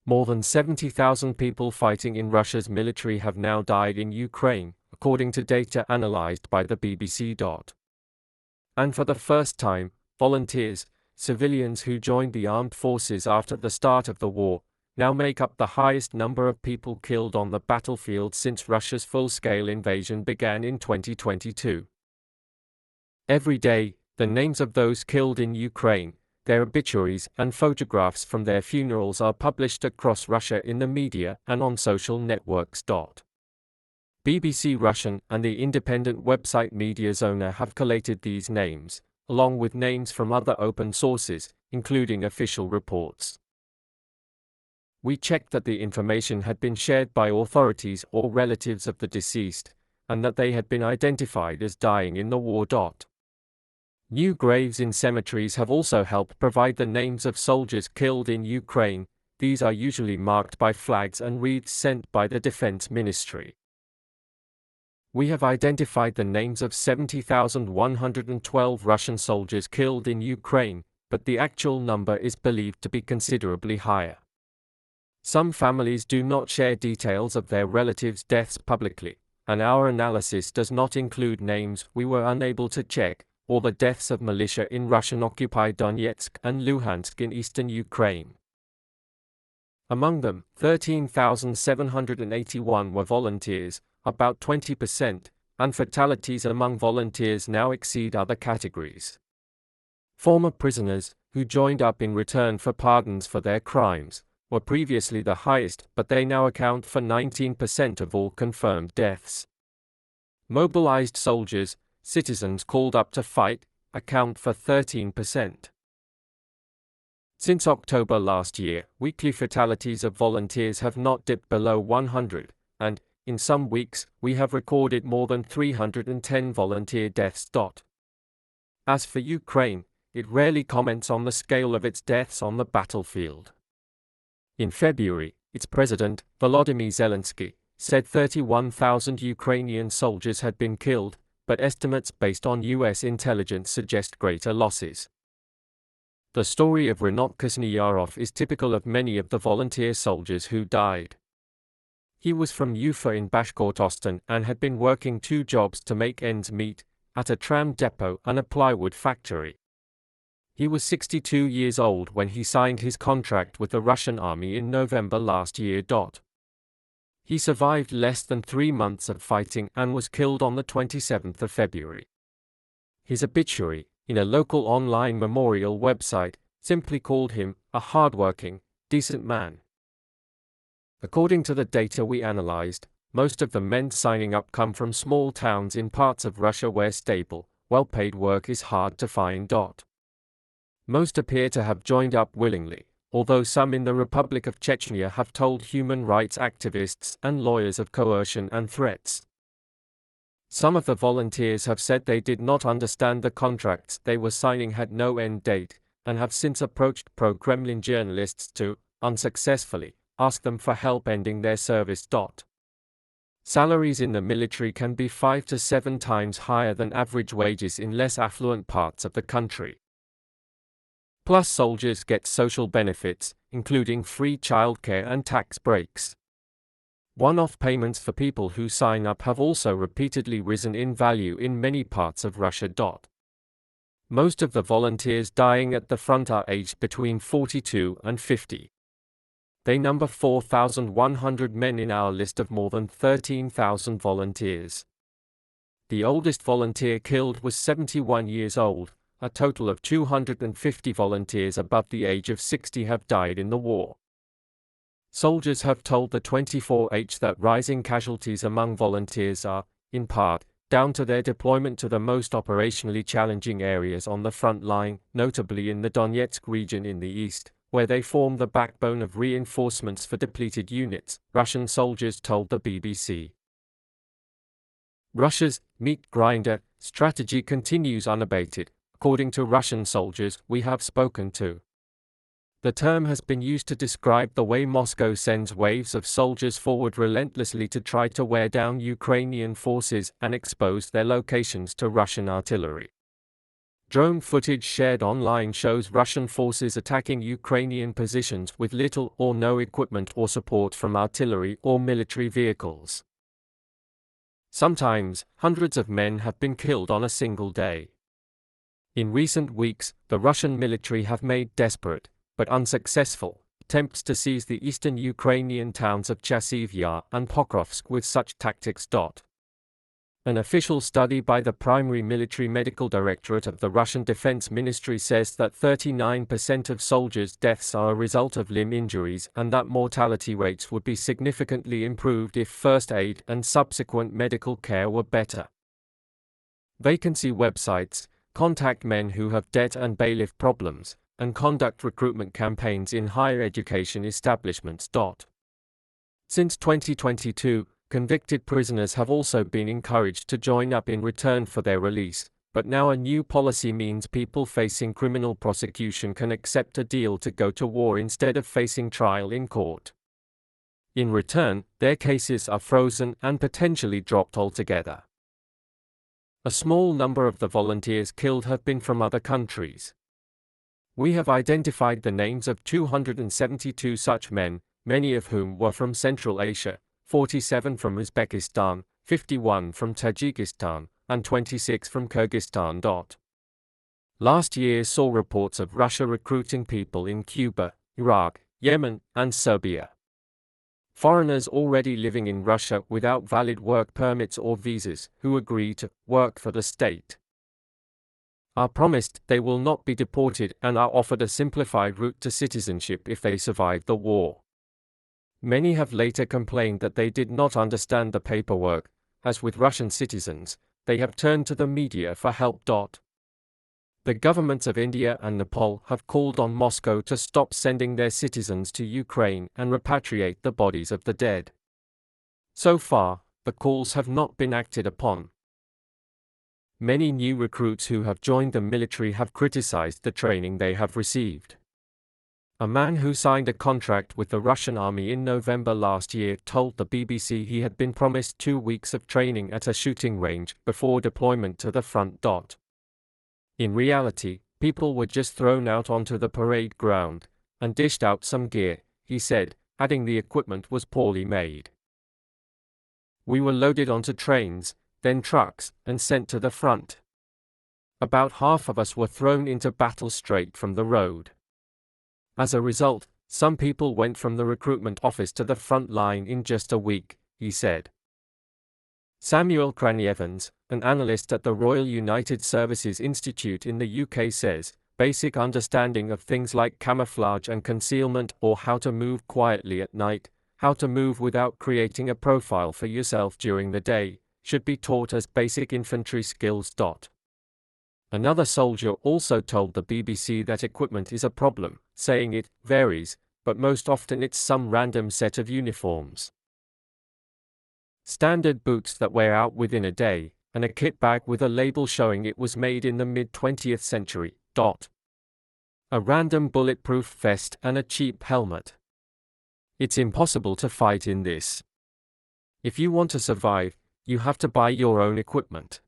More than 70,000 people fighting in Russia's military have now died in Ukraine, according to data analyzed by the BBC. And for the first time, volunteers, civilians who joined the armed forces after the start of the war, now make up the highest number of people killed on the battlefield since Russia's full-scale invasion began in 2022. Every day, the names of those killed in Ukraine, their obituaries and photographs from their funerals are published across Russia in the media and on social networks. BBC Russian and the independent website Mediazona have collated these names, along with names from other open sources, including official reports. We checked that the information had been shared by authorities or relatives of the deceased, and that they had been identified as dying in the war. New graves in cemeteries have also helped provide the names of soldiers killed in Ukraine. These are usually marked by flags and wreaths sent by the Defense Ministry. We have identified the names of 70,112 Russian soldiers killed in Ukraine, but the actual number is believed to be considerably higher. Some families do not share details of their relatives' deaths publicly, and our analysis does not include names we were unable to check, or the deaths of militia in Russian-occupied Donetsk and Luhansk in eastern Ukraine. Among them, 13,781 were volunteers, about 20%, and fatalities among volunteers now exceed other categories. Former prisoners, who joined up in return for pardons for their crimes, were previously the highest, but they now account for 19% of all confirmed deaths. Mobilized soldiers, citizens called up to fight, account for 13%. Since October last year, weekly fatalities of volunteers have not dipped below 100, and, in some weeks, we have recorded more than 310 volunteer deaths. As for Ukraine, it rarely comments on the scale of its deaths on the battlefield. In February, its president, Volodymyr Zelensky, said 31,000 Ukrainian soldiers had been killed, but estimates based on U.S. intelligence suggest greater losses. The story of Rinat Krasnyarov is typical of many of the volunteer soldiers who died. He was from Ufa in Bashkortostan and had been working 2 jobs to make ends meet, at a tram depot and a plywood factory. He was 62 years old when he signed his contract with the Russian army in November last year. He survived less than 3 months of fighting and was killed on the 27th of February. His obituary, in a local online memorial website, simply called him a hardworking, decent man. According to the data we analyzed, most of the men signing up come from small towns in parts of Russia where stable, well-paid work is hard to find. Most appear to have joined up willingly, although some in the Republic of Chechnya have told human rights activists and lawyers of coercion and threats. Some of the volunteers have said they did not understand the contracts they were signing had no end date, and have since approached pro-Kremlin journalists to, unsuccessfully, ask them for help ending their service. Salaries in the military can be 5 to 7 times higher than average wages in less affluent parts of the country. Plus, soldiers get social benefits, including free childcare and tax breaks. One-off payments for people who sign up have also repeatedly risen in value in many parts of Russia. Most of the volunteers dying at the front are aged between 42 and 50. They number 4,100 men in our list of more than 13,000 volunteers. The oldest volunteer killed was 71 years old. A total of 250 volunteers above the age of 60 have died in the war. Soldiers have told the 24H that rising casualties among volunteers are, in part, down to their deployment to the most operationally challenging areas on the front line, notably in the Donetsk region in the east, where they form the backbone of reinforcements for depleted units, Russian soldiers told the BBC. Russia's meat grinder strategy continues unabated, according to Russian soldiers we have spoken to. The term has been used to describe the way Moscow sends waves of soldiers forward relentlessly to try to wear down Ukrainian forces and expose their locations to Russian artillery. Drone footage shared online shows Russian forces attacking Ukrainian positions with little or no equipment or support from artillery or military vehicles. Sometimes, hundreds of men have been killed on a single day. In recent weeks, the Russian military have made desperate, but unsuccessful, attempts to seize the eastern Ukrainian towns of Chasiv Yar and Pokrovsk with such tactics. An official study by the Primary Military Medical Directorate of the Russian Defense Ministry says that 39% of soldiers' deaths are a result of limb injuries and that mortality rates would be significantly improved if first aid and subsequent medical care were better. Vacancy websites contact men who have debt and bailiff problems, and conduct recruitment campaigns in higher education establishments. Since 2022, convicted prisoners have also been encouraged to join up in return for their release, but now a new policy means people facing criminal prosecution can accept a deal to go to war instead of facing trial in court. In return, their cases are frozen and potentially dropped altogether. A small number of the volunteers killed have been from other countries. We have identified the names of 272 such men, many of whom were from Central Asia, 47 from Uzbekistan, 51 from Tajikistan, and 26 from Kyrgyzstan. Last year saw reports of Russia recruiting people in Cuba, Iraq, Yemen, and Serbia. Foreigners already living in Russia without valid work permits or visas who agree to work for the state are promised they will not be deported and are offered a simplified route to citizenship if they survive the war. Many have later complained that they did not understand the paperwork. As with Russian citizens, they have turned to the media for help. The governments of India and Nepal have called on Moscow to stop sending their citizens to Ukraine and repatriate the bodies of the dead. So far, the calls have not been acted upon. Many new recruits who have joined the military have criticized the training they have received. A man who signed a contract with the Russian army in November last year told the BBC he had been promised 2 weeks of training at a shooting range before deployment to the front. In reality, people were just thrown out onto the parade ground and dished out some gear, he said, adding the equipment was poorly made. We were loaded onto trains, then trucks, and sent to the front. About half of us were thrown into battle straight from the road. As a result, some people went from the recruitment office to the front line in just a week, he said. Samuel Cranny-Evans, an analyst at the Royal United Services Institute in the UK says, basic understanding of things like camouflage and concealment or how to move quietly at night, how to move without creating a profile for yourself during the day, should be taught as basic infantry skills. Another soldier also told the BBC that equipment is a problem, saying it varies, but most often it's some random set of uniforms. Standard boots that wear out within a day, and a kit bag with a label showing it was made in the mid-20th century. A random bulletproof vest and a cheap helmet. It's impossible to fight in this. If you want to survive, you have to buy your own equipment.